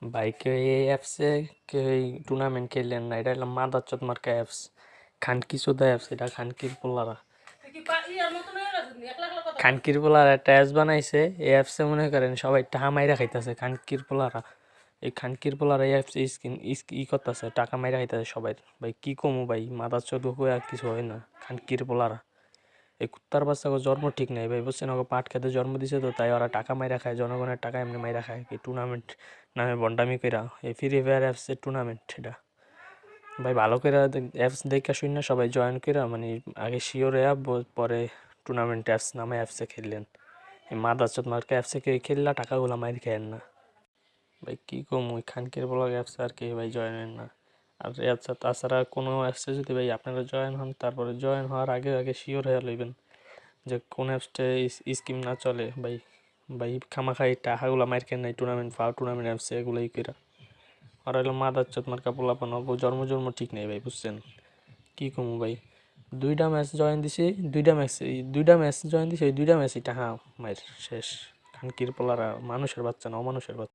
ভাই কেউ এই অ্যাপসে কেউ এই টুর্নামেন্ট খেললেন না, এটা হলাম মাদারচোদ মার্কা অ্যাপস, খানকি চোদা অ্যাপস। এটা খানকির পোলারা খানকির পোলারা একটা অ্যাপস বানাইছে। এই অ্যাপসে মনে করেন সবাই টাকা মাইরা খাইতেছে। খানকির পোলারা এই খানকির পোলারা এই অ্যাপস ই করতেছে, টাকা মাইরা খাইতেছে সবাই। ভাই কি কমু ভাই, মাদারচোদ হয়ে আর কিছু হয় না। খানকির পোলারা এই কুত্তার বাচ্চাকে জন্ম ঠিক নাই ভাই, বুঝছেন? ওকে পাট খেতে জন্ম দিছে তো, তাই ওরা টাকা মাইরা খায়, জনগণের টাকা এমনি মাইরা খায় এই টুর্নামেন্ট নামে বন্ডামি কইরা। এই ফ্রি ফায়ার অ্যাপসের টুর্নামেন্ট এটা ভাই ভালো করে অ্যাপস দেখা শুন না সবাই জয়েন কইরা, মানে আগে শিওর অ্যাপ পরে টুর্নামেন্ট অ্যাপস নামে অ্যাপসে খেললেন। এই মাদারচোদ মার্কা অ্যাপসে কেউ খেললা টাকাগুলো মাইর খায়েন না ভাই। কি কম ওই খানকির ব্লগ অ্যাপসে আর কি ভাই জয়েন হন না। আর আচ্ছা, তাছাড়া কোনো অ্যাপসে যদি ভাই আপনারা জয়েন হন, তারপরে জয়েন হওয়ার আগে আগে শিওর হয়ে লইবেন যে কোন অ্যাপসটা স্কিম না চলে ভাই। ভাই খামাখাই টাকাগুলো মাইর খেন নাই টুর্নামেন্ট টুর্নামেন্ট অ্যাপসে এগুলোই কইরা। আর হলো মাদারচোদ মার্কা পোলাপান, জন্ম ঠিক নেই ভাই, বুঝছেন? কি কমু ভাই, দুইটা ম্যাচ জয়েন দিছি, দুইটা ম্যাচ জয়েন দিছি, ওই দুইটা ম্যাচই টাকা মাইর শেষ। খানকির পোলারা মানুষের বাচ্চা না, অমানুষের বাচ্চা।